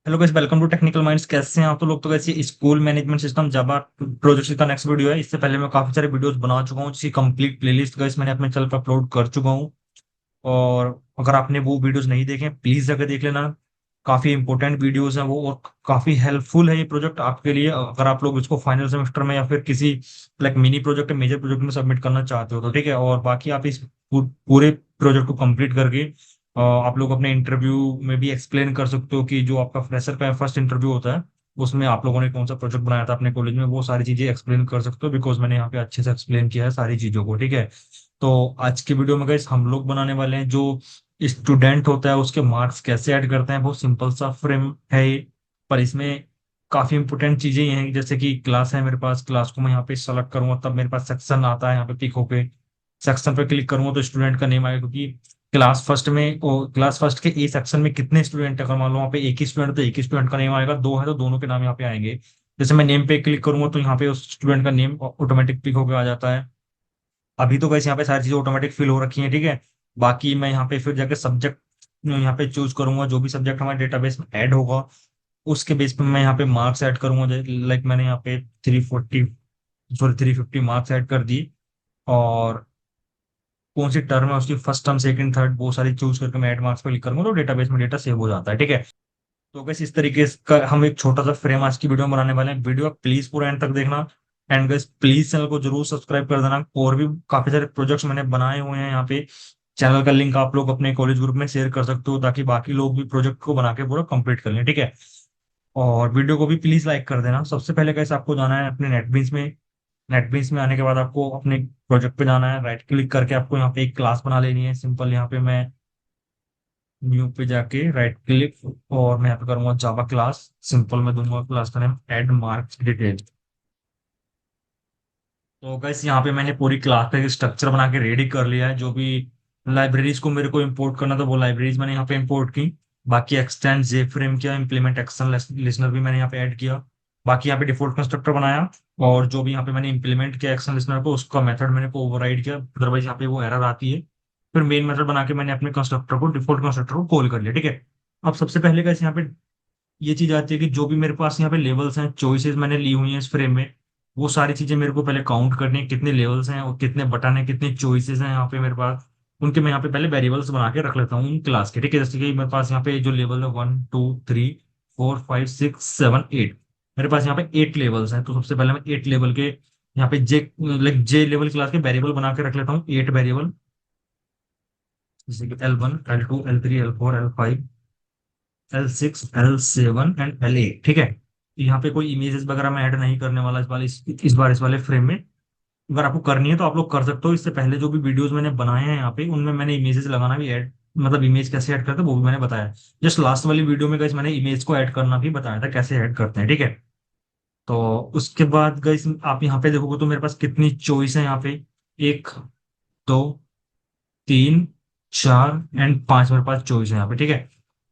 Hello guys, welcome to technical minds. कैसे हैं आप? तो लोग तो कैसे school management system Java project का नेक्स्ट वीडियो है। इससे पहले मैं काफी सारे वीडियोस बना चुका हूँ, जिसकी कंप्लीट प्लेलिस्ट गाइस मैंने अपने चैनल पर अपलोड कर चुका हूँ। और अगर आपने वो वीडियोस नहीं देखे प्लीज जाकर देख लेना। काफी इंपॉर्टेंट वीडियोस हैं वो, और काफी हेल्पफुल है ये प्रोजेक्ट आपके लिए, अगर आप लोग इसको फाइनल सेमेस्टर में या फिर किसी like mini project major project में सबमिट करना चाहते हो तो ठीक है। और बाकी आप इस पूरे प्रोजेक्ट को कंप्लीट करके आप लोग अपने इंटरव्यू में भी एक्सप्लेन कर सकते हो कि जो आपका फ्रेशर का फर्स्ट इंटरव्यू होता है उसमें आप लोगों ने कौन सा प्रोजेक्ट बनाया था अपने कॉलेज में, वो सारी चीजें एक्सप्लेन कर सकते हो, बिकॉज मैंने यहाँ पे अच्छे से एक्सप्लेन किया है सारी चीजों को, ठीक है। तो आज के वीडियो में गाइस हम लोग बनाने वाले हैं जो स्टूडेंट होता है उसके मार्क्स कैसे ऐड करते हैं। बहुत सिंपल सा फ्रेम है ये, पर इसमें काफी इंपोर्टेंट चीजें ये हैं, जैसे कि क्लास है मेरे पास, क्लास को मैं यहाँ पे सेलेक्ट करूंगा तब मेरे पास सेक्शन आता है। यहाँ पे पिक होके सेक्शन पे क्लिक करूंगा तो स्टूडेंट का नेम आएगा, क्योंकि क्लास फर्स्ट के ए सेक्शन में कितने स्टूडेंट है, अगर मान लो वहाँ पे एक ही स्टूडेंट तो एक ही स्टूडेंट का नेम आएगा, दो है तो दोनों के नाम यहाँ पे आएंगे। जैसे मैं नेम पे क्लिक करूंगा तो यहाँ पे उस स्टूडेंट का नेम ऑटोमेटिक पिक होकर आ जाता है। अभी तो वैसे यहाँ पे सारी चीजें ऑटोमेटिक फिल हो रखी हैं, ठीक है। बाकी मैं यहाँ पे फिर जाके सब्जेक्ट यहाँ पे चूज करूंगा, जो भी सब्जेक्ट हमारे डेटाबेस में ऐड होगा उसके बेस पे मैं यहाँ पे मार्क्स ऐड करूंगा। लाइक मैंने यहाँ पे 350 मार्क्स ऐड कर दी, और कौन सी टर्म है उसकी फर्स्ट टर्म सेकंड थर्ड वो सारी चूज करके मैं ऐड मार्क्स पे क्लिक करूंगा तो डेटाबेस में डेटा सेव हो जाता है, ठीक है। तो गैस इस तरीके का हम एक छोटा सा फ्रेम आज की वीडियो में बनाने वाले हैं। वीडियो प्लीज पूरा एंड तक देखना। एंड गैस प्लीज चैनल को जरूर सब्सक्राइब कर देना। और भी काफी सारे प्रोजेक्ट्स मैंने बनाए हुए हैं यहाँ पे। चैनल का लिंक आप लोग अपने कॉलेज ग्रुप में शेयर कर सकते हो, ताकि बाकी लोग भी प्रोजेक्ट को बना के पूरा कंप्लीट कर लें, ठीक है। और वीडियो को भी प्लीज लाइक कर देना। सबसे पहले कैसे आपको जाना है अपने नेटबीन्स में। नेटबीन्स में आने के बाद आपको अपने प्रोजेक्ट पे जाना है, राइट क्लिक करके आपको यहाँ पे एक क्लास बना लेनी है सिंपल। यहाँ पे मैं न्यू पे जाके राइट क्लिक, और मैं यहाँ पे करूंगा जावा क्लास। सिंपल मैं दूंगा क्लास का नेम एड मार्क्स डिटेल। तो गैस यहाँ पे मैंने पूरी क्लास का स्ट्रक्चर बना के रेडी कर लिया है। जो भी लाइब्रेरीज को मेरे को इंपोर्ट करना था वो लाइब्रेरीज मैंने यहाँ पे इंपोर्ट की। बाकी एक्सटेंड जे फ्रेम किया, इम्प्लीमेंट एक्शन लिसनर भी मैंने यहाँ पे ऐड किया। बाकी यहाँ पे डिफॉल्ट कंस्ट्रक्टर बनाया, और जो भी यहाँ पे मैंने इंप्लीमेंट किया एक्शन लिसनर को उसका मेथड मैंने को ओवरराइड किया, अदरवाइज यहाँ पे वो एरर आती है। फिर मेन मेथड बना के मैंने अपने कंस्ट्रक्टर को डिफॉल्ट कंस्ट्रक्टर को कॉल कर लिया, ठीक है। अब सबसे पहले कैसे यहाँ पे ये चीज आती है कि जो भी मेरे पास यहाँ पे लेवल्स हैं, चॉइसेस मैंने ली हुई हैं इस फ्रेम में, वो सारी चीजें मेरे को पहले काउंट करनी है, कितने लेवल्स हैं और कितने बटन हैं, कितने चॉइसेस हैं यहाँ पे मेरे पास। उनके मैं यहाँ पे पहले वेरिएबल्स बना के रख लेता हूँ क्लास के, ठीक है। जैसे कि मेरे पास यहाँ पे जो लेवल है 1 2 3 4 5 6 7 8, मेरे पास यहाँ पे 8 लेवल्स हैं। तो सबसे पहले मैं 8 लेवल के यहाँ पे जे लेवल क्लास के वेरिएबल बना के रख लेता हूँ, 8 वेरिएबल। जैसे कि L1 L2 L3 L4 L5 L6 L7 and L8, ठीक है। यहाँ पे कोई इमेजेस वगैरह मैं ऐड नहीं करने वाला इस वाले फ्रेम में। अगर आपको करनी है तो आप लोग कर सकते हो। इससे पहले जो भी वीडियोस मैंने बनाए हैं यहाँ पे उनमें मैंने इमेजेस लगाना भी ऐड, मतलब इमेज कैसे ऐड करते हैं वो भी मैंने बताया। जस्ट लास्ट वाली वीडियो में गाइस मैंने इमेज को ऐड करना भी बताया था, कैसे ऐड करते हैं, ठीक है। तो उसके बाद गाइस आप यहाँ पे देखोगे तो मेरे पास कितनी चॉइस है यहाँ पे। 1 2 3 4 एंड 5 मेरे पास चॉइस है यहाँ पे, ठीक है।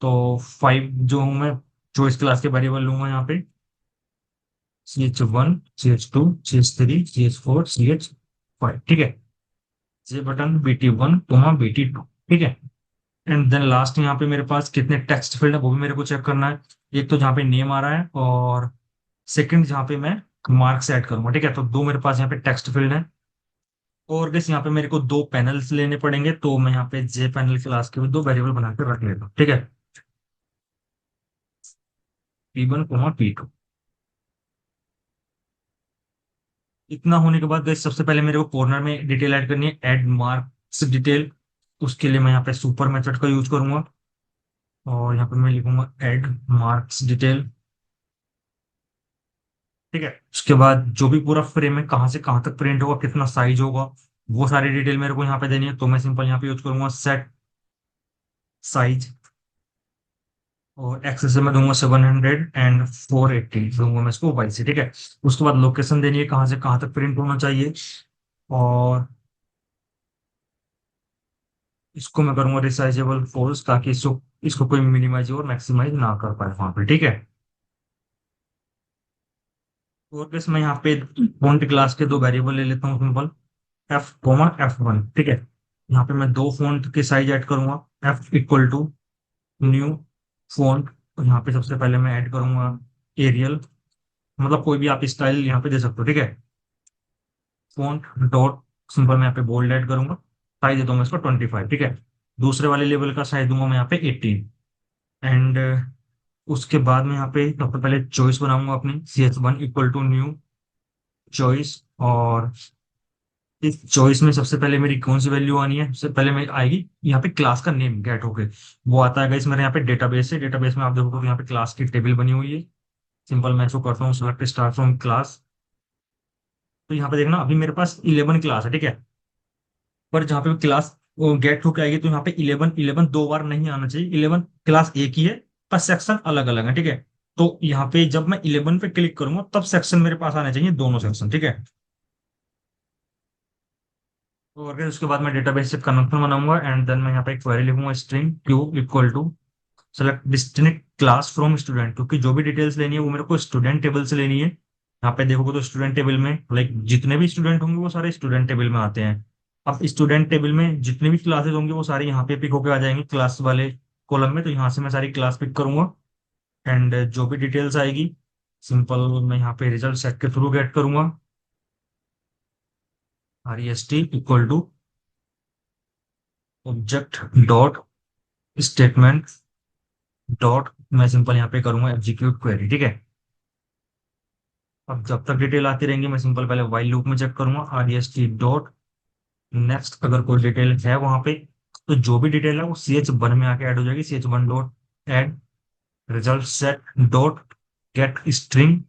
तो 5 जो हूँ मैं चॉइस क्लास के वेरिएबल लूंगा यहाँ पे, CH1 CH2 CH3 CH4 CH5, ठीक है। जे बटन BT1 BT2, ठीक है। एंड देन लास्ट यहाँ पे मेरे पास कितने टेक्स्ट फील्ड है वो भी मेरे को चेक करना है। एक तो जहाँ पे नेम आ रहा है, और सेकंड जहाँ पे मैं मार्क्स ऐड करूंगा, ठीक है। तो दो मेरे पास यहाँ पे टेक्स्ट फील्ड है। और बस यहाँ पे मेरे को दो पैनल्स लेने पड़ेंगे, तो मैं यहाँ पे जे पैनल क्लास के भी दो वेरिएबल बना के रख लेता हूँ, ठीक है। P1 P2। इतना होने के बाद गाइस सबसे पहले मेरे को कॉर्नर में डिटेल ऐड करनी है, ऐड मार्क्स डिटेल। उसके लिए मैं यहाँ पे सुपर मेथड का यूज करूंगा, और यहाँ पे मैं लिखूंगा ऐड मार्क्स डिटेल, ठीक है। उसके बाद जो भी पूरा फ्रेम है कहाँ से कहाँ तक प्रिंट होगा, कितना साइज होगा, वो सारी डिटेल मेरे को यहाँ पे देनी है। तो मैं सिंपल यहाँ पे यूज करूंगा सेट साइज, और एक्सेस में दूंगा 700 एंड 480 दूंगा मैं इसको वाई से, ठीक है। उसके बाद लोकेशन देनी है कहाँ से कहाँ तक प्रिंट होना चाहिए, और इसको मैं करूंगा रिसाइजेबल फॉल्स, ताकि इसको इसको कोई मिनिमाइज और मैक्सिमाइज ना कर पाए वहां पे, ठीक है। और बस मैं यहाँ पे फॉन्ट क्लास के दो वेरिएबल ले लेता हूँ सिंपल, F, F1, ठीक है। यहाँ पे मैं दो फॉन्ट के साइज ऐड करूंगा, F = न्यू फॉन्ट तो यहाँ पे सबसे पहले मैं ऐड करूंगा एरियल, मतलब कोई भी आप स्टाइल यहाँ पे दे सकते हो, ठीक है। फॉन्ट डॉट सिंपल मैं यहाँ पे बोल्ड ऐड करूंगा, साइज दे दूंगा इसको 25, ठीक है। दूसरे वाले लेवल का साइज दूंगा मैं यहाँ पे 18। एंड उसके बाद में यहाँ पे सबसे पहले चॉइस बनाऊंगा अपनी, ch1 equal to new choice. और इस चॉइस में सबसे पहले मेरी कौन सी वैल्यू आनी है, सबसे पहले मेरी आएगी यहाँ पे क्लास का नेम गेट होके, वो आता है। इस मेरे यहाँ पे डेटाबेस है, डेटाबेस में आप देखोगे तो यहाँ पे क्लास की टेबल बनी हुई है। सिंपल मैं इसको करता हूँ सिलेक्ट स्टार्ट फ्रॉम क्लास। तो यहाँ पे देखना अभी मेरे पास 11 क्लास है, ठीक है। पर जहाँ पे क्लास गेट होके आएगी तो यहाँ पे 11 11 दो बार नहीं आना चाहिए, 11 क्लास एक ही है, पर सेक्शन अलग अलग है, ठीक है। तो यहाँ पे जब मैं 11 पे क्लिक करूंगा तब सेक्शन मेरे पास आने चाहिए, दोनों सेक्शन, ठीक है। तो अगर उसके बाद मैं डेटाबेस से कनेक्शन बनाऊंगा एंड देन मैं यहाँ पे एक क्वेरी लिखूंगा string Q equal to select distinct class from student, क्योंकि जो भी डिटेल्स लेनी है वो मेरे को स्टूडेंट टेबल से लेनी है। यहाँ पे देखोगे तो स्टूडेंट टेबल में लाइक जितने भी स्टूडेंट होंगे वो सारे स्टूडेंट टेबल में आते हैं। अब स्टूडेंट टेबल में जितने भी क्लासेस होंगे वो सारे यहाँ पे पिक होके आ जाएंगे क्लास वाले कॉलम में, तो यहाँ से मैं सारी क्लास पिक करूंगा। एंड जो भी डिटेल्स आएगी सिंपल मैं यहाँ पे रिजल्ट सेट के थ्रू गेट करूंगा, REST equal to object dot statement dot, मैं सिंपल यहाँ पे करूंगा एग्जीक्यूट क्वेरी, ठीक है। अब जब तक डिटेल आती रहेंगी मैं सिंपल पहले वाइल लूप में चेक करूंगा, REST डॉट नेक्स्ट, अगर कोई डिटेल है वहां पे तो जो भी डिटेल है वो CH1 में आके ऐड हो जाएगी, CH1 dot add result set dot get string.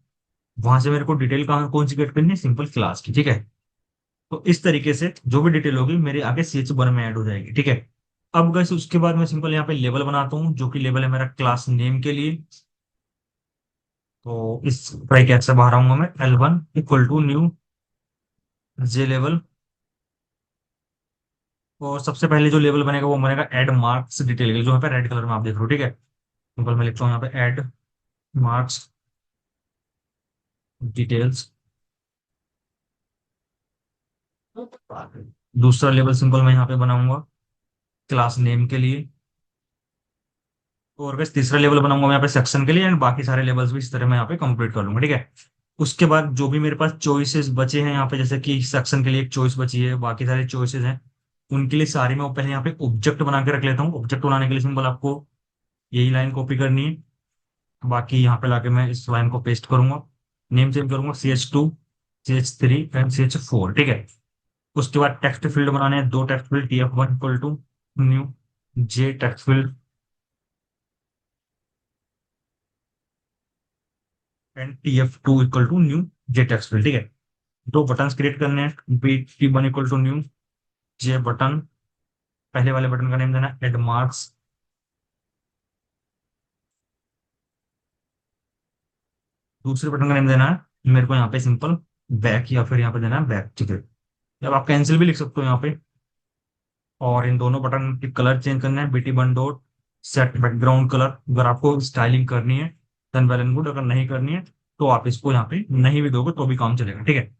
वहां से मेरे को डिटेल कहाँ कौन सी गेट करनी है, सिंपल क्लास की, ठीक है। तो इस तरीके से जो भी डिटेल होगी मेरे आगे CH1 में ऐड हो जाएगी, ठीक है। अब गैस उसके बाद मैं सिंपल यहाँ पे लेबल बनाता हूँ, जो कि लेबल है मेरा क्लास नेम के लिए। तो इस ट्राई कैट से बाहर आऊंगा मैं, L1 equal to new J लेवल। और सबसे पहले जो लेवल बनेगा वो बनेगा एड मार्क्स डिटेल के लिए, जो यहाँ पे रेड कलर में आप देख रहे हो, ठीक है। सिंपल मैं लिखता हूँ यहाँ पे एड मार्क्स डिटेल्स। दूसरा लेवल सिंपल मैं यहाँ पे बनाऊंगा क्लास नेम के लिए। और बस तीसरा लेवल बनाऊंगा मैं यहाँ पे सेक्शन के लिए, एंड बाकी सारे लेवल्स भी इस तरह मैं यहाँ पे कंप्लीट कर लूंगा, ठीक है। उसके बाद जो भी मेरे पास चॉइसेस बचे हैं यहाँ पे, जैसे कि सेक्शन के लिए एक चॉइस बची है, बाकी सारे चॉइसेस हैं उनके लिए सारी मैं पहले यहाँ पे ऑब्जेक्ट बना के रख लेता हूँ। ऑब्जेक्ट बनाने के लिए सिंपल आपको यही लाइन कॉपी करनी है, बाकी यहाँ पे लाके मैं इस लाइन को पेस्ट करूंगा, नेम चेंज करूंगा CH2 CH3 एंड CH4, ठीक है। उसके बाद टेक्स्ट फील्ड बनाने हैं, दो text field, TF1 equal to new J text field and TF2 equal to new J text field, ठीक है। दो बटन क्रिएट करने हैं, BT1 इक्वल टू न्यू जे बटन। पहले वाले बटन का नेम देना है एड मार्क्स, दूसरे बटन का नेम देना है मेरे को यहाँ पे सिंपल बैक, या फिर यहाँ पे देना है बैक, ठीक है। अब आप कैंसिल भी लिख सकते हो यहाँ पे। और इन दोनों बटन की कलर चेंज करना है, BT1 dot set background colour. अगर आपको स्टाइलिंग करनी है देन वेल एंड गुड, अगर नहीं करनी है तो आप इसको यहाँ पे नहीं भी दोगे तो भी काम चलेगा, ठीक है।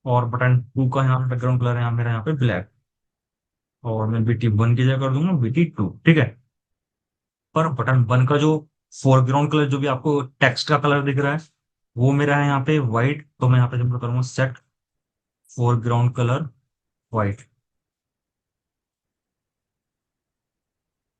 और बटन 2 का यहाँ पे बैकग्राउंड कलर है यहाँ मेरा यहाँ पे ब्लैक, और मैं BT1 की जगह कर दूंगा BT2, ठीक है। पर बटन 1 का जो फोरग्राउंड कलर जो भी आपको टेक्स्ट का कलर दिख रहा है वो मेरा है यहाँ पे व्हाइट, तो मैं यहाँ पे सिंपल करूंगा set foreground colour white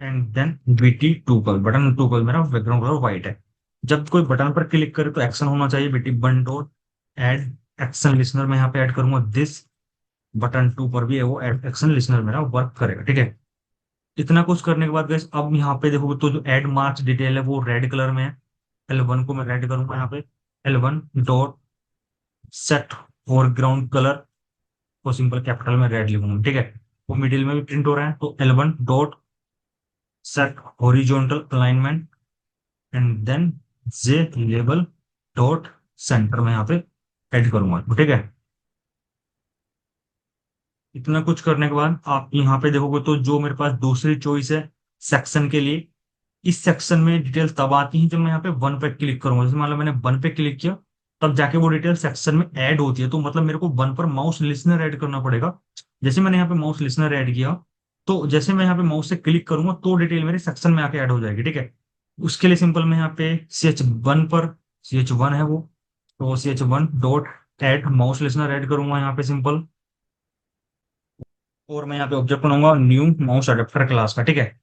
and then BT2 का बटन 2 का मेरा बैकग्राउंड कलर व्हाइट है। जब कोई बटन पर क्लिक करे तो एक्शन होना चाहिए, BT1 dot add action listener में यहाँ पे ऐड करूंगा दिस, बटन 2 पर भी है वो एक्शन लिसनर मेरा वर्क करेगा, ठीक है। इतना कुछ करने के बाद guys, अब यहाँ पे देखोगे तो जो एड मार्क्स डिटेल है वो रेड कलर में है। L1 को मैं रेड करूंगा यहाँ पे, L1 dot set foreground colour को सिंपल कैपिटल में रेड लिखूंगा, ठीक है। वो मिडिल में भी प्रिंट हो रहा है, तो L1 dot set horizontal alignment and then J label dot centre में यहाँ पे ऐड करूंगा, ठीक है। इतना कुछ करने के बाद आप यहाँ पे देखोगे तो जो मेरे पास दूसरी चॉइस है सेक्शन के लिए, इस सेक्शन में डिटेल तब आती है जब मैं यहाँ पे 1 पे क्लिक करूंगा। जैसे मान लो मैंने 1 पे क्लिक किया तब जाके वो डिटेल सेक्शन में ऐड होती है, तो मतलब मेरे को 1 पर माउस लिसनर ऐड करना पड़ेगा। जैसे मैंने यहाँ पे माउस लिसनर ऐड किया तो जैसे मैं यहाँ पे माउस से क्लिक करूंगा तो डिटेल मेरे सेक्शन में आके ऐड हो जाएगी, ठीक है। उसके लिए सिंपल मैं यहाँ पे ch1 पर, ch1 है वो, तो ch1 dot add mouse listener add करूंगा यहाँ पे सिंपल। और मैं यहाँ पे ऑब्जेक्ट बनाऊंगा न्यू माउस अडेप्टर क्लास का, ठीक है।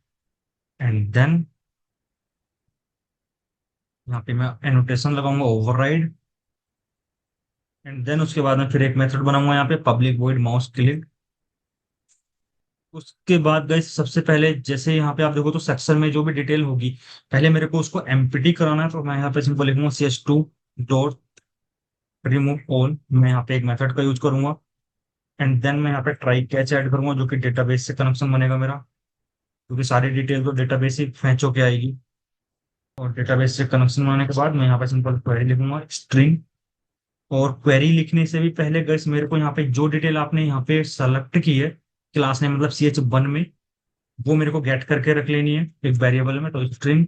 एंड देन यहाँ पे मैं एनोटेशन लगाऊंगा ओवरराइड। एंड देन उसके बाद में फिर एक मेथड बनाऊंगा यहाँ पे पब्लिक वॉइड माउस क्लिक। उसके बाद गए सबसे पहले जैसे यहाँ पे आप देखो तो सेक्शन में जो भी डिटेल होगी, पहले मेरे को उसको एम्प्टी कराना है, तो मैं यहाँ पे सिंपल लिखूंगा ch2 डॉट रिमूव ऑल। मैं यहाँ पे एक मेथड का यूज करूंगा। एंड देन मैं यहाँ पे ट्राई कैच ऐड करूंगा, जो कि डेटाबेस से कनेक्शन बनेगा मेरा, क्योंकि सारी डिटेल तो डेटाबेस ही फैच होके आएगी। और डेटाबेस से कनेक्शन बनाने के बाद मैं यहाँ पे सिंपल क्वेरी लिखूंगा स्ट्रिंग। और क्वेरी लिखने से भी पहले गैस मेरे को यहाँ पे जो डिटेल आपने यहाँ पे सेलेक्ट की है क्लास नेम मतलब ch1 में, वो मेरे को गेट करके रख लेनी है एक वेरिएबल में। तो स्ट्रिंग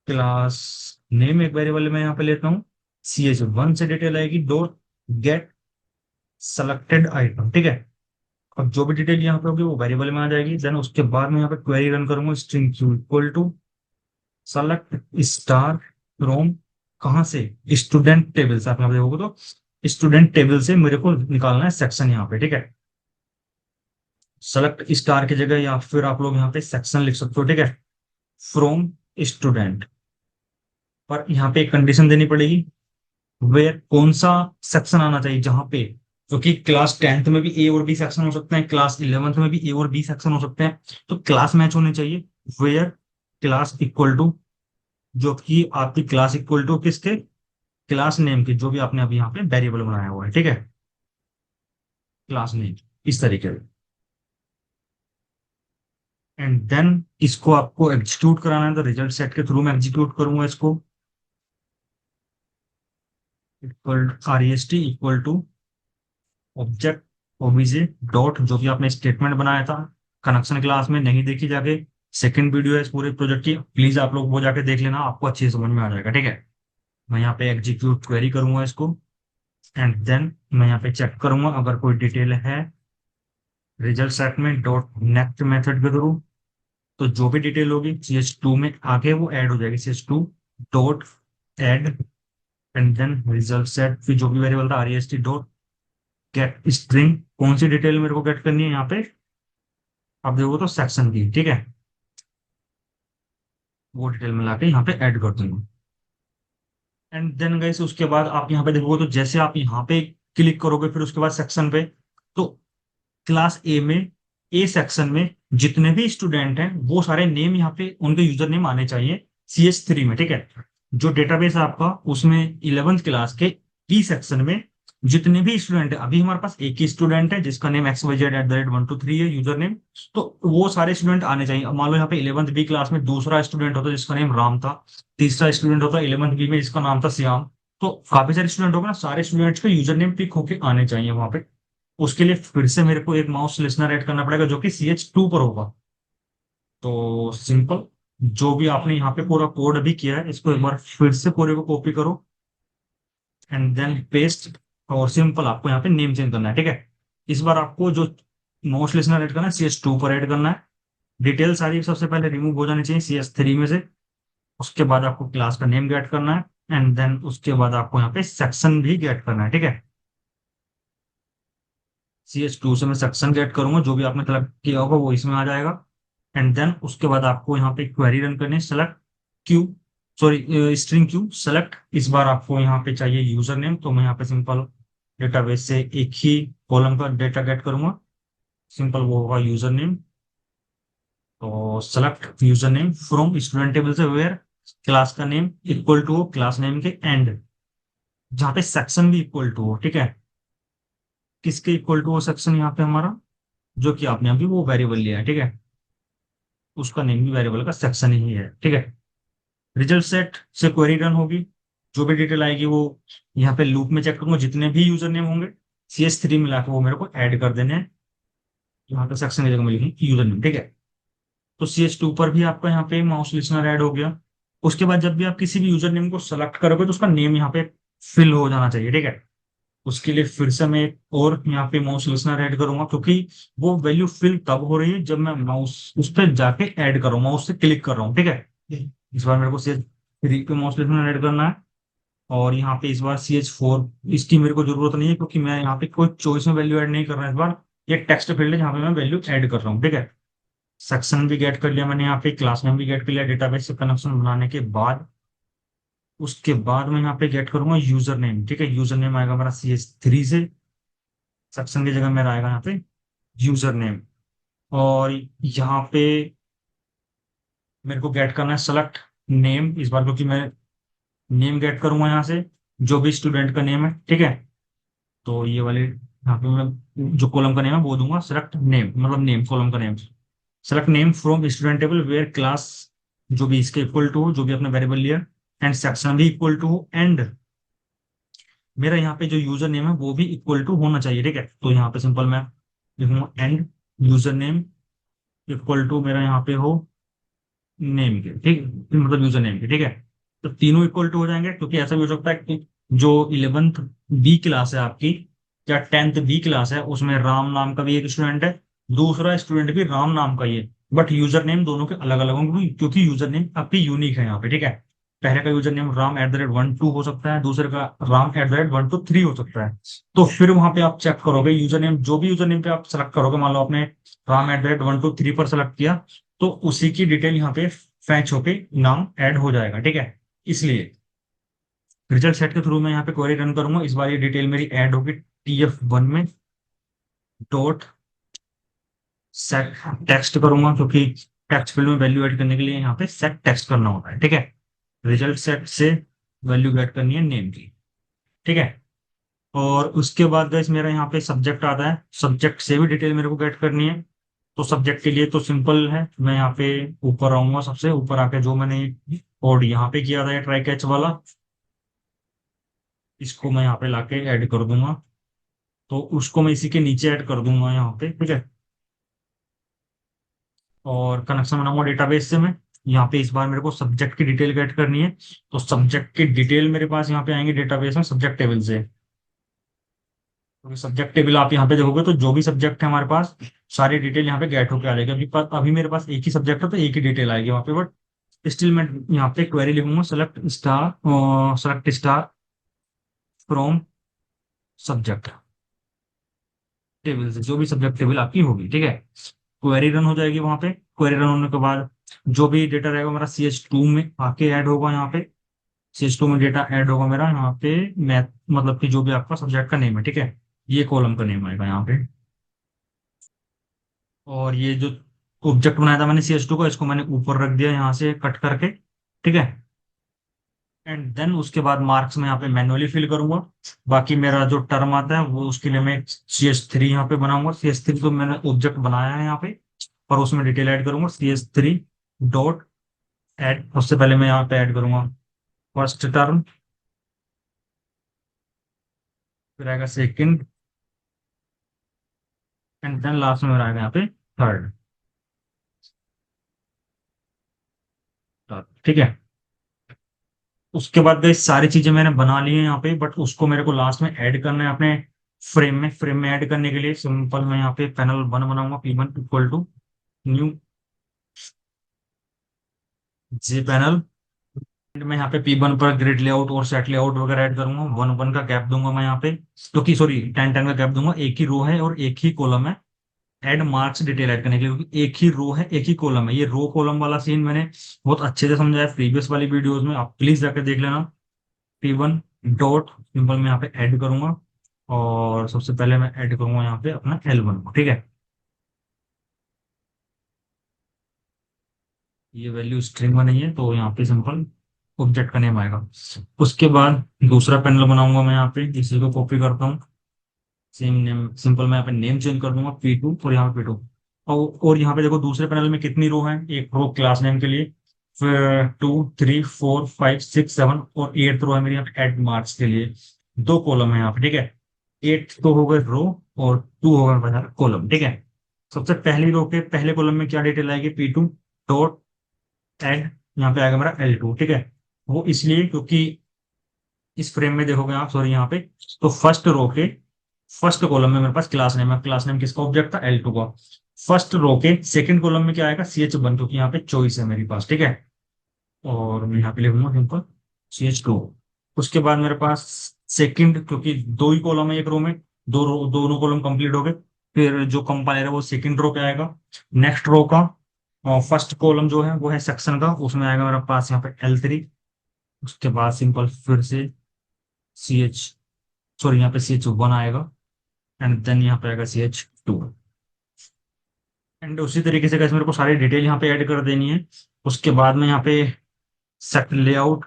क्लास नेम एक वेरिएबल में यहाँ पे लेता हूँ, ch1 से डिटेल आएगी डॉट गेट सेलेक्टेड आइटम, ठीक है। अब जो भी डिटेल यहाँ पे होगी वो वेरिएबल में आ जाएगी। देन उसके बाद मैं यहाँ पे क्वेरी रन करूंगा string Q equal to select star from, कहाँ से, स्टूडेंट टेबल से। आप यहाँ पे देखोगे तो स्टूडेंट टेबल से मेरे को निकालना है सेक्शन यहाँ पे, ठीक है। सेलेक्ट स्टार की जगह या फिर आप लोग यहाँ पे सेक्शन लिख सकते हो, ठीक है, फ्रॉम स्टूडेंट। पर यहाँ पे एक कंडीशन देनी पड़ेगी, वेयर कौन सा सेक्शन आना चाहिए जहां पे, क्योंकि क्लास 10th में भी ए और बी सेक्शन हो सकते हैं, क्लास 11th में भी ए और बी सेक्शन हो सकते हैं, तो क्लास मैच होने चाहिए। वेयर क्लास इक्वल टू, जो कि आपकी क्लास इक्वल टू किसके, क्लास नेम की, जो भी आपने अभी यहाँ पे वेरिएबल बनाया हुआ है, ठीक है, क्लास नेम, इस तरीके से। एंड देन इसको आपको एग्जीक्यूट कराना है, तो रिजल्ट सेट के थ्रू मैं एग्जीक्यूट करूंगा इसको। Equal rest equal to object OBJ dot, जो भी आपने स्टेटमेंट बनाया था कनेक्शन क्लास में, नहीं देखी जाके सेकंड वीडियो है इस पूरे प्रोजेक्ट की, प्लीज आप लोग वो जाके देख लेना, आपको अच्छी समझ में आ जाएगा, ठीक है। मैं यहाँ पे एग्जीक्यूट क्वेरी करूंगा इसको। एंड देन मैं यहाँ पे चेक करूंगा अगर कोई डिटेल है रिजल्ट सेट में डॉट नेक्स्ट मेथड के थ्रू, तो जो भी डिटेल होगी ch2 में आके वो ऐड हो जाएगी, ch2 dot add. And then result set, फिर जो भी वेरिएबल था rest डॉट गेट स्ट्रिंग, कौन सी डिटेल मेरे को गेट करनी है यहाँ पे, आप देखो तो सेक्शन की, ठीक है, वो डिटेल मिला के यहाँ पे ऐड कर दूंगा। एंड देन गाइस उसके बाद आप यहाँ पे देखोगे तो जैसे आप यहाँ पे क्लिक करोगे फिर उसके बाद सेक्शन पे, तो क्लास ए में, ए सेक्शन में जितने भी स्टूडेंट हैं वो सारे नेम यहाँ पे उनके यूजर नेम आने चाहिए cs3 में, ठीक है। जो डेटाबेस है आपका उसमें 11th क्लास के बी सेक्शन में जितने भी स्टूडेंट है, अभी हमारे पास एक ही स्टूडेंट है जिसका नेम xyz@123 है यूजर नेम, तो वो सारे स्टूडेंट आने चाहिए। अब मान लो यहाँ पे 11th बी क्लास में दूसरा स्टूडेंट होता जिसका नेम राम था, तीसरा स्टूडेंट होता 11th बी में जिसका नाम था श्याम, तो काफी सारे स्टूडेंट होगा ना, सारे स्टूडेंट्स के यूजर नेम पिक होके आने चाहिए वहां पे। उसके लिए फिर से मेरे को एक माउस लिसनर ऐड करना पड़ेगा जो कि ch2 पर होगा। तो सिंपल, जो भी आपने यहाँ पे पूरा कोड अभी किया है इसको एक बार फिर से पूरे को कॉपी करो एंड देन पेस्ट। और सिंपल आपको यहाँ पे नेम चेंज करना है, ठीक है। इस बार आपको जो माउस लिसनर ऐड करना है ch2 पर ऐड करना है। डिटेल सारी सबसे पहले रिमूव हो जानी चाहिए cs3 में से। उसके बाद आपको क्लास का नेम गेट करना है एंड देन उसके बाद आपको यहाँ पे सेक्शन भी गेट करना है, ठीक है। ch2 से मैं सेक्शन गेट करूंगा, जो भी आपने सेलेक्ट किया होगा वो इसमें आ जाएगा। एंड देन उसके बाद आपको यहाँ पे क्वेरी रन करनी है select Q, sorry string Q select. इस बार आपको यहाँ पे चाहिए यूजर नेम, तो मैं यहाँ पे सिंपल डेटाबेस से एक ही कॉलम का डेटा गेट करूंगा, सिंपल वो होगा यूजर नेम। तो select user name from student table से वेयर क्लास का name equal to class name के एंड, जहाँ पे सेक्शन भी इक्वल टू हो, ठीक है। किसके इक्वल टू हो सेक्शन यहाँ पे हमारा, जो कि आपने अभी वो वेरिएबल लिया है, ठीक है, उसका नेम भी वेरिएबल का सेक्शन ही है, ठीक है। रिजल्ट सेट से क्वेरी रन होगी, जो भी डिटेल आएगी वो यहाँ पे लूप में चेक करूंगा, जितने भी यूजर नेम होंगे cs3 मिला के वो मेरे को ऐड कर देने हैं, यहाँ पे सेक्शन की जगह में लिखेंगे यूजर नेम, ठीक है। तो ch2 पर भी आपका यहाँ पे माउस लिसनर ऐड हो गया। उसके बाद जब भी आप किसी भी यूजर नेम को सेलेक्ट करोगे तो उसका नेम यहाँ पे फिल हो जाना चाहिए, ठीक है। उसके लिए फिर से मैं एक और यहाँ पे माउस लिसनर ऐड करूंगा, क्योंकि वो वैल्यू फिल तब हो रही है जब मैं माउस उस पर जाके ऐड कर रहा हूँ, माउस से क्लिक कर रहा हूँ, ठीक है। इस बार मेरे को CH3 पे मोस्ट लिस्टमेंट ऐड करना है। और यहाँ पे इस बार CH4 इसकी मेरे को जरूरत नहीं है, क्योंकि मैं यहाँ पे कोई चॉइस में वैल्यू ऐड नहीं कर रहा हूँ इस बार। ये टेक्स्ट फील्ड है जहाँ पे मैं वैल्यू ऐड कर रहा हूँ, ठीक है। सेक्शन भी गेट कर लिया मैंने, यहाँ पे क्लास नेम भी गेट कर लिया डेटाबेस से कनेक्शन बनाने के बाद। उसके बाद मैं यहाँ पे गेट करूंगा यूजर नेम, ठीक है। यूजर नेम आएगा मेरा CH3 से, सेक्शन की जगह मेरा आएगा यहाँ पे यूजर नेम। और यहाँ पे मेरे को गेट करना है सेलेक्ट नेम इस बार, क्योंकि मैं नेम गेट करूंगा यहाँ से, जो भी स्टूडेंट का नेम है, ठीक है। तो ये वाले यहाँ पे मैं जो कॉलम का नेम है वो दूंगा सेलेक्ट नेम, मतलब नेम कॉलम का name. Select name from student table where class जो भी इसके इक्वल टू हो, जो भी अपने वेरिएबल लिया, एंड सेक्शन भी इक्वल टू हो, एंड मेरा यहाँ पे जो यूजर नेम है वो भी इक्वल टू होना चाहिए, ठीक है। तो यहाँ पे सिंपल मैं लिखूंगा and user name equal to मेरा यहाँ पे हो नेम के, ठीक, मतलब यूजर नेम के, ठीक है। तो तीनों इक्वल टू हो जाएंगे, क्योंकि ऐसा भी हो सकता है कि जो 11th बी क्लास है आपकी या 10th बी क्लास है, उसमें राम नाम का भी एक स्टूडेंट है, दूसरा स्टूडेंट भी राम नाम का ही है, बट यूजर नेम दोनों के अलग अलग होंगे, क्योंकि यूजर नेम आपकी यूनिक है यहाँ पे, ठीक है। पहले का यूजर नेम राम @1 2 हो सकता है, दूसरे का राम @1 2 3 हो सकता है। तो फिर वहां पे आप चेक करोगे यूजर नेम, जो भी यूजर नेम पे आप सेलेक्ट करोगे, मान लो आपने राम @1 2 3 पर सेलेक्ट किया, तो उसी की डिटेल यहाँ पे फैच होके नाम ऐड हो जाएगा, ठीक है। इसलिए रिजल्ट सेट के थ्रू मैं यहाँ पे क्वेरी रन करूंगा, इस बार ये डिटेल मेरी ऐड होगी TF1 में। डॉट सेट टेक्स्ट करूंगा, क्योंकि टेक्स्ट फील्ड में वैल्यू ऐड करने के लिए यहाँ पे सेट टेक्स्ट करना होता है, ठीक है। रिजल्ट सेट से वैल्यू गेट करनी है नेम की, ठीक है। और उसके बाद गाइस मेरा यहाँ पे सब्जेक्ट आता है, सब्जेक्ट से भी डिटेल मेरे को गेट करनी है। तो सब्जेक्ट के लिए तो सिंपल है, मैं यहाँ पे ऊपर आऊंगा, सबसे ऊपर आके जो मैंने कोड यहाँ पे किया था ये ट्राई कैच वाला, इसको मैं यहाँ पे लाके ऐड कर दूंगा। तो उसको मैं इसी के नीचे ऐड कर दूंगा यहाँ पे, ठीक है। और कनेक्शन बनाऊंगा डेटाबेस से मैं। यहाँ पे इस बार मेरे को सब्जेक्ट की डिटेल गेट करनी है, तो सब्जेक्ट की डिटेल मेरे पास यहाँ पे आएंगे डेटाबेस में सब्जेक्ट टेबल से। तो सब्जेक्ट टेबल आप यहाँ पे देखोगे तो जो भी सब्जेक्ट है हमारे पास, सारी डिटेल यहाँ पे गेट होकर आ जाएगी। अभी मेरे पास एक ही सब्जेक्ट है तो एक ही डिटेल आएगी वहाँ पे, बट स्टिल मैं यहाँ पे क्वेरी लिखूंगा select star from subject table से, जो भी सब्जेक्ट टेबल आपकी होगी, ठीक है। क्वेरी रन हो जाएगी वहां पे, क्वेरी रन होने के बाद जो भी डेटा रहेगा मेरा CH2 में आके ऐड होगा यहाँ पे। CH2 में डेटा ऐड होगा मेरा यहाँ पे मैथ, मतलब कि जो भी आपका सब्जेक्ट का नेम है, ठीक है, ये कॉलम का नेम आएगा यहाँ पे। और ये जो ऑब्जेक्ट बनाया था मैंने CH2 का, इसको मैंने ऊपर रख दिया यहाँ से कट करके, ठीक है। एंड देन उसके बाद मार्क्स में यहाँ पे मैन्युअली फिल करूंगा। बाकी मेरा जो टर्म आता है वो उसके लिए मैं CH3 यहाँ पे बनाऊंगा। CH3 तो मैंने ऑब्जेक्ट बनाया है यहाँ पे, और उसमें डिटेल ऐड करूंगा CH3 डॉट ऐड। उससे पहले मैं यहाँ पे ऐड करूंगा फर्स्ट टर्म, फिर आएगा सेकंड, एंड देन लास्ट में मेरा आएगा यहाँ पे थर्ड, ठीक है। उसके बाद गई सारी चीजें मैंने बना ली है यहाँ पे, बट उसको मेरे को लास्ट में ऐड करना है अपने फ्रेम में ऐड करने के लिए सिंपल मैं यहाँ पे पैनल 1 बनाऊंगा, P1 equal to new G panel. मैं यहाँ पे P1 पर ग्रिड लेआउट और सेट लेआउट वगैरह ऐड करूंगा। 1 1 का गैप दूंगा मैं यहाँ पे, क्योंकि सॉरी 10 10 का गैप दूंगा। एक ही रो है और एक ही कॉलम है, ऐड मार्क्स डिटेल ऐड करने के लिए, क्योंकि एक ही रो है एक ही कॉलम है। ये रो कॉलम वाला सीन मैंने बहुत अच्छे से समझाया प्रीवियस वाली वीडियोज में, आप प्लीज जाकर देख लेना। P1 डॉट सिंपल मैं यहाँ पे ऐड करूंगा, और सबसे पहले मैं ऐड करूंगा यहाँ पे अपना L1 को, ठीक है। ये वैल्यू स्ट्रिंग में नहीं है तो यहाँ पे सिंपल ऑब्जेक्ट का नेम आएगा। उसके बाद दूसरा पैनल बनाऊंगा मैं यहाँ पे, इसी को कॉपी करता हूँ, सेम नेम सिंपल मैं यहाँ पे नेम चेंज कर दूंगा P2 और यहाँ पे P2। और यहाँ पे देखो दूसरे पैनल में कितनी रो है, एक रो क्लास नेम के लिए, फिर 2 3 4 5 6 7 और 8th रो है मेरी यहाँ पे एड मार्क्स के लिए। दो कॉलम है यहाँ पे, ठीक है। 8 तो हो गए रो और 2 हो गए कॉलम, ठीक है। सबसे पहली रो के पहले कॉलम में क्या डिटेल आएगी, P2 डॉट एड, यहाँ पे आएगा मेरा L2, ठीक है। वो इसलिए क्योंकि इस फ्रेम में देखोगे आप, सॉरी यहाँ पे, तो फर्स्ट रो के फर्स्ट कॉलम में मेरे पास क्लास नेम है, क्लास नेम किसका ऑब्जेक्ट था, L2 का। फर्स्ट रो के सेकंड कॉलम में क्या आएगा, CH1, क्योंकि यहाँ पे चॉइस है मेरे पास, ठीक है। और मैं यहाँ पे लिखूंगा सिंपल CH2। उसके बाद मेरे पास सेकंड, क्योंकि दो ही कॉलम है एक रो में, दो रो, दोनों कॉलम कंप्लीट हो गए। फिर जो कंपाइलर है वो सेकंड रो पे आएगा। नेक्स्ट रो का फर्स्ट कॉलम जो है वो है सेक्शन का, उसमें आएगा मेरे पास यहाँ पे L3। उसके बाद सिंपल फिर से CH, सॉरी यहाँ पे CH1 आएगा। एंड देन यहाँ पे आएगा CH2। एंड उसी तरीके से guys मेरे को सारी डिटेल यहाँ पे ऐड कर देनी है। उसके बाद में यहाँ पे सेट लेआउट,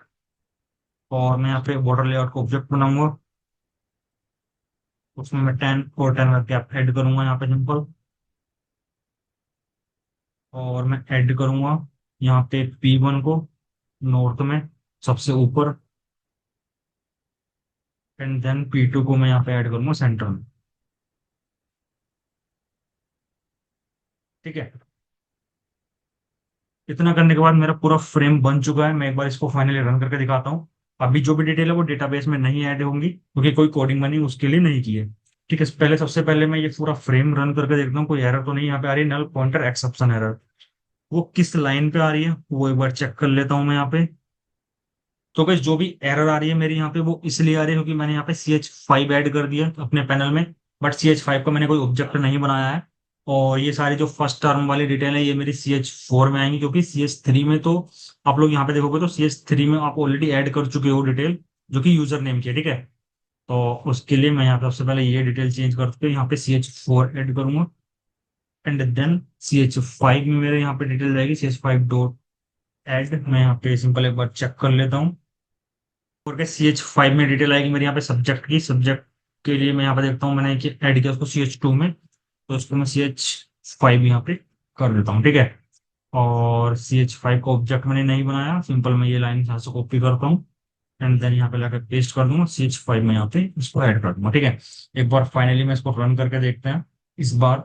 और मैं यहाँ पे बॉर्डर लेआउट को ऑब्जेक्ट बनाऊंगा। उसमें मैं 10 और 10 का गैप ऐड करूंगा यहाँ पे सिंपल। और मैं ऐड करूंगा यहाँ पे P1 को नॉर्थ में सबसे ऊपर। एंड देन P2 को मैं यहाँ पे ऐड करूंगा सेंटर में। ठीक है। इतना करने के बाद मेरा पूरा फ्रेम बन चुका है। मैं एक बार इसको फाइनली रन करके दिखाता हूँ। अभी जो भी डिटेल है वो डेटाबेस में नहीं ऐड होंगी, क्योंकि कोई कोडिंग मैंने उसके लिए नहीं की है। ठीक है, पहले सबसे पहले मैं ये पूरा फ्रेम रन करके देखता हूँ कोई एरर तो नहीं यहाँ पे आ रही है। नल पॉइंटर एक्सेप्शन एरर, वो किस लाइन पे आ रही है वो एक बार चेक कर लेता हूँ मैं यहाँ पे। तो guys जो भी एरर आ रही है मेरी यहाँ पे वो इसलिए आ रही है क्योंकि मैंने यहाँ पे CH5 ऐड कर दिया अपने पैनल में, बट CH5 का मैंने कोई ऑब्जेक्ट नहीं बनाया है। और ये सारी जो फर्स्ट टर्म वाली डिटेल है ये मेरी CH4 में आएंगी, क्योंकि CH3 में तो आप लोग यहाँ पे देखोगे तो CH3 में आप ऑलरेडी ऐड कर चुके हो डिटेल, जो कि यूजर नेम की है। ठीक है, तो उसके लिए मैं यहाँ पे सबसे पहले ये डिटेल चेंज करके यहाँ पे CH4 ऐड करूंगा। एंड देन CH5 में मेरे यहाँ पे डिटेल जाएगी CH5 डॉट ऐड। मैं यहाँ पे सिंपल एक बार चेक कर लेता हूँ। और के CH5 में डिटेल आएगी मेरे यहाँ पे सब्जेक्ट की। सब्जेक्ट के लिए मैं यहाँ पे देखता हूँ मैंने ऐड किया उसको CH2 में, तो उसको मैं CH5 यहाँ पे कर देता हूँ। ठीक है, और CH5 का ऑब्जेक्ट मैंने नहीं बनाया, सिंपल मैं ये लाइन यहाँ से कॉपी करता हूँ। एंड देन यहाँ पे लाकर पेस्ट कर दूंगा, CH5 में यहाँ पे इसको ऐड कर दूंगा। ठीक है, एक बार फाइनली मैं इसको रन करके देखते हैं इस बार।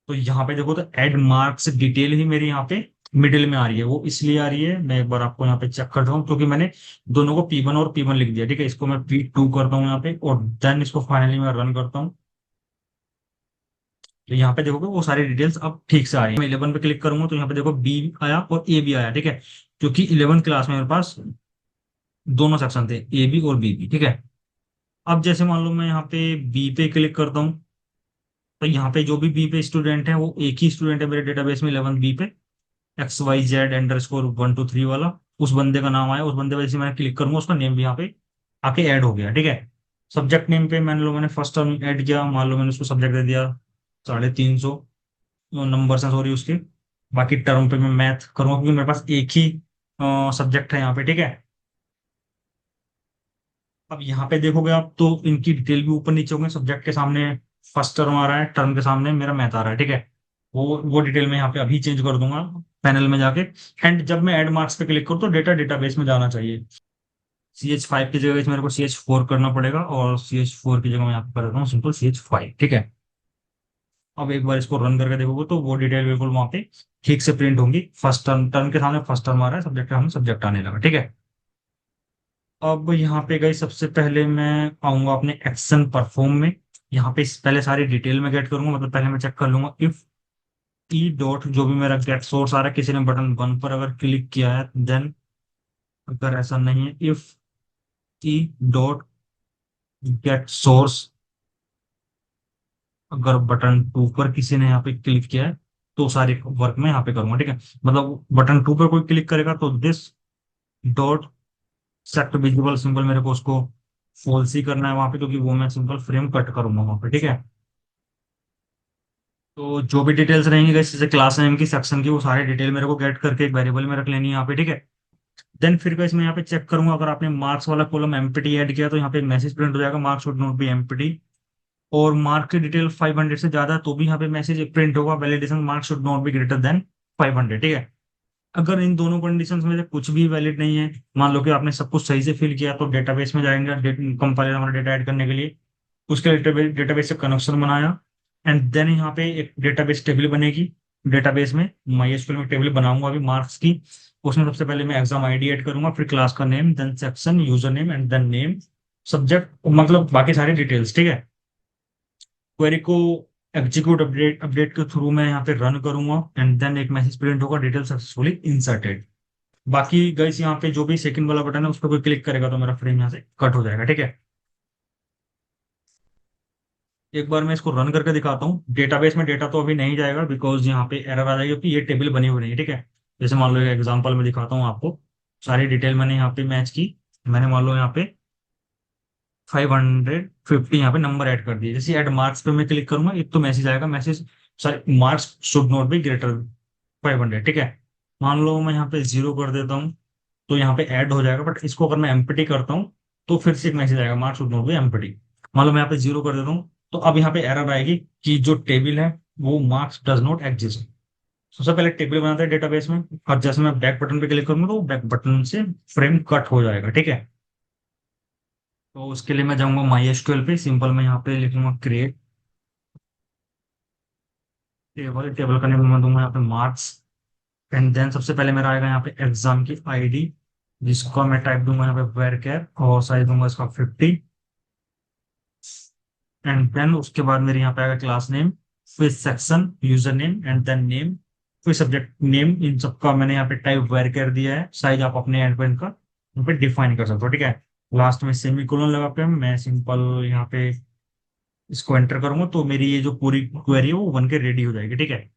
तो यहाँ पे देखो तो ऐड मार्क्स डिटेल ही मेरी यहाँ पे मिडिल में आ रही है। वो इसलिए आ रही है, मैं एक बार आपको यहाँ पे चेक करता हूँ, क्योंकि मैंने दोनों को P1 और P1 लिख दिया। ठीक है, इसको मैं P2 करता हूँ यहाँ पे, और देन इसको फाइनली मैं रन करता हूँ। तो यहाँ पे देखोगे वो सारी डिटेल्स अब ठीक से आ रही है। मैं 11 पे क्लिक करूंगा तो यहाँ पे देखो B आया और A भी आया। ठीक है, क्योंकि 11 क्लास में मेरे पास दोनों सेक्शन थे, A भी और B भी। ठीक है, अब जैसे मान लो मैं यहाँ पे B पे क्लिक करता हूँ, तो यहाँ पे जो भी B पे स्टूडेंट है वो एक ही स्टूडेंट है मेरे डेटाबेस में 11B पे, XYZ_1 2 3 वाला। उस बंदे का नाम आया, उस बंदे पे जैसे मैं क्लिक करूंगा उसका नेम भी यहाँ पे आके ऐड हो गया। ठीक है, सब्जेक्ट नेम पे मैंने फर्स्ट टर्म ऐड किया, मान लो मैंने उसको सब्जेक्ट दे दिया 350 नंबर है सॉरी उसके। बाकी टर्म पे मैं मैथ करूंगा क्योंकि मेरे पास एक ही सब्जेक्ट है यहाँ पे। ठीक है, अब यहाँ पे देखोगे आप तो इनकी डिटेल भी ऊपर नीचे होंगे। सब्जेक्ट के सामने फर्स्ट टर्म आ रहा है, टर्म के सामने मेरा मैथ आ रहा है। ठीक है, वो डिटेल मैं यहाँ पे अभी चेंज कर दूंगा पैनल में जाके। एंड जब मैं ऐड मार्क्स पे क्लिक करूँ तो डेटाबेस में जाना चाहिए। CH5 की जगह मेरे को CH4 करना पड़ेगा, और CH4 की जगह मैं यहाँ पे कर देता हूँ सिंपल CH5। ठीक है, अब एक बार इसको रन करके देखोगे तो वो डिटेल बिल्कुल वहां पे ठीक से प्रिंट होंगी। फर्स्ट टर्म, टर्म के सामने फर्स्ट टर्म आ रहा है, सब्जेक्ट के सामने सब्जेक्ट आने लगा। ठीक है, अब यहाँ पे गई सबसे पहले मैं आऊंगा अपने एक्शन परफॉर्म में। यहाँ पे पहले सारी डिटेल में गेट करूंगा, मतलब पहले मैं चेक कर लूंगा इफ ई डॉट जो भी मेरा गेट सोर्स आ रहा है, किसी ने बटन 1 पर अगर क्लिक किया है देन, अगर ऐसा नहीं है if E dot gate source, अगर बटन 2 पर किसी ने यहाँ पे क्लिक किया है तो सारे वर्क में यहाँ पे करूंगा। ठीक है, मतलब बटन 2 पर कोई क्लिक करेगा तो this dot set visible symbol मेरे को उसको फॉल्स ही करना है वहां पे, क्योंकि वो मैं सिंपल फ्रेम कट करूंगा वहां पे। ठीक है, तो जो भी डिटेल्स रहेंगी guys, जैसे क्लास नेम की, सेक्शन की, वो सारी डिटेल मेरे को गेट करके एक वेरिएबल में रख लेनी है यहाँ पे। ठीक है, देन फिर guys मैं यहाँ पे चेक करूंगा, अगर आपने मार्क्स वाला कॉलम एम्प्टी ऐड किया तो यहाँ पे मैसेज प्रिंट हो जाएगा marks should not be empty. और मार्क की डिटेल 500 से ज्यादा है तो भी यहाँ पे मैसेज प्रिंट होगा, validation marks should not be greater than 500। ठीक है, अगर इन दोनों कंडीशंस में से कुछ भी वैलिड नहीं है, मान लो कि आपने सब कुछ सही से फिल किया, तो डेटाबेस में जाएंगे कंपाइलर हमारा डेटा ऐड करने के लिए, उसके डेटाबेस से कनेक्शन बनाया। एंड देन यहाँ पे एक डेटाबेस टेबल बनेगी। डेटाबेस में MySQL में टेबल बनाऊंगा अभी मार्क्स की। उसमें सबसे पहले मैं एग्जाम आईडी ऐड करूंगा, फिर क्लास का name, then section, user name, and then name, subject, मतलब बाकी सारी डिटेल्स। ठीक है, क्वेरी को एग्जीक्यूट अपडेट अपडेट के थ्रू मैं यहाँ पे रन करूंगा एंड देन एक मैसेज प्रिंट होगा, डिटेल सक्सेसफुली इंसर्टेड। बाकी गाइस यहाँ पे जो भी सेकंड वाला बटन है उस पर कोई क्लिक करेगा तो मेरा फ्रेम यहाँ से कट हो जाएगा, ठीक है। एक बार मैं इसको रन करके दिखाता हूँ। डेटाबेस में डेटा तो अभी नहीं जाएगा बिकॉज यहाँ पे एरर आ जाएगी क्योंकि ये टेबल बनी हुई नहीं है, ठीक है। जैसे मान लो एक एग्जांपल में दिखाता हूँ आपको, सारी डिटेल मैंने यहाँ पे मैच की। मैंने मान लो यहाँ पे 550 यहाँ पे नंबर ऐड कर दिए। जैसे ऐड मार्क्स पे मैं क्लिक करूंगा एक तो मैसेज आएगा, message sorry marks should not be greater 500, ठीक है। मान लो मैं यहाँ पे 0 कर देता हूँ तो यहाँ पे ऐड हो जाएगा, बट इसको अगर मैं एम्प्टी करता हूँ तो फिर से एक मैसेज आएगा marks should not be empty. मान लो मैं यहाँ पे 0 कर देता हूँ तो अब यहाँ पे एरर आएगी कि जो टेबल है वो मार्क्स डज नॉट एग्जिस्ट। सबसे पहले टेबल बनाते हैं डेटाबेस में, और जैसे मैं बैक बटन पे क्लिक करूंगा तो बैक बटन से फ्रेम कट हो जाएगा, ठीक है। तो उसके लिए मैं जाऊंगा माई एसक्यूएल पे, सिंपल मैं यहाँ पे लिखूंगा क्रिएट टेबल। टेबल का नेम मैं दूंगा यहाँ पे मार्क्स एंड देन सबसे पहले मेरा आएगा यहाँ पे एग्जाम की आईडी, जिसको मैं टाइप दूंगा यहाँ पे वेर कैर और साइज दूंगा इसका 50। एंड देन उसके बाद मेरे यहाँ पे आएगा क्लास नेम, फिर section, user name and then name, फिर सब्जेक्ट नेम। इन सबका मैंने यहाँ पे टाइप वेर कर दिया है। साइज आप अपने एंड पे इनका यहाँ पे डिफाइन कर सकते हो, ठीक है। लास्ट में सेमी कोलन लगा के मैं सिंपल यहाँ पे इसको एंटर करूंगा तो मेरी ये जो पूरी क्वेरी है वो बन के रेडी हो जाएगी, ठीक है।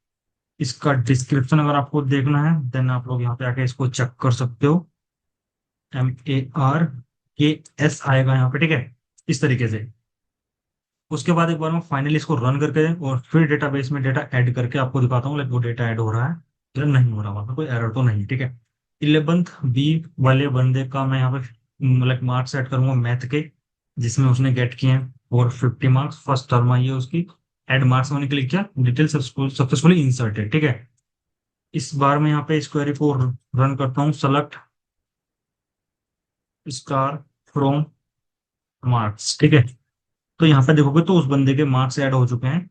इसका डिस्क्रिप्शन अगर आपको देखना है देन आप लोग यहाँ पे आके इसको चेक कर सकते हो। MARKS आएगा यहाँ पे, ठीक है, इस तरीके से। उसके बाद एक बार मैं फाइनली इसको रन करके और फिर डेटाबेस में डेटा ऐड करके आपको दिखाता हूँ लाइक वो डेटा ऐड हो रहा है या नहीं हो रहा, वहाँ पे कोई एरर तो नहीं, ठीक है। 11th बी वाले बंदे का मैं यहाँ पे लाइक मार्क्स ऐड करूंगा मैथ के, जिसमें उसने गेट किए हैं 450 मार्क्स। फर्स्ट टर्म आई है उसकी। एड मार्क्स मैंने क्लिक किया, डिटेल सक्सेसफुली इंसर्टेड, ठीक है। इस बार मैं यहाँ पे इस क्वेरी को रन करता हूँ, सेलेक्ट स्टार फ्रॉम मार्क्स, ठीक है। तो यहाँ पे देखोगे तो उस बंदे के मार्क्स ऐड हो चुके हैं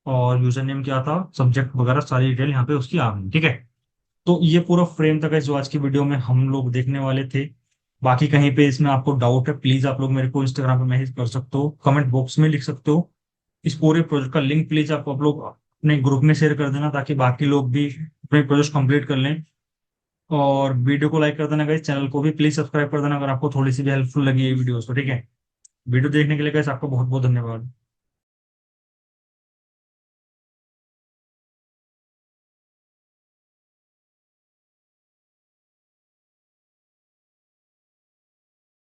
और यूजर नेम क्या था, सब्जेक्ट वगैरह सारी डिटेल यहाँ पे उसकी आ गई, ठीक है। तो ये पूरा फ्रेम था गाइस जो आज की वीडियो में हम लोग देखने वाले थे। बाकी कहीं पे इसमें आपको डाउट है प्लीज आप लोग मेरे को इंस्टाग्राम पे मैसेज कर सकते हो, कमेंट बॉक्स में लिख सकते हो। इस पूरे प्रोजेक्ट का लिंक प्लीज आप लोग अपने ग्रुप में शेयर कर देना ताकि बाकी लोग भी अपने प्रोजेक्ट कंप्लीट कर लें। और वीडियो को लाइक कर देना गाइस, चैनल को भी प्लीज सब्सक्राइब कर देना अगर आपको थोड़ी सी भी हेल्पफुल लगी ये वीडियो तो, ठीक है। वीडियो देखने के लिए गाइस आपका बहुत बहुत धन्यवाद।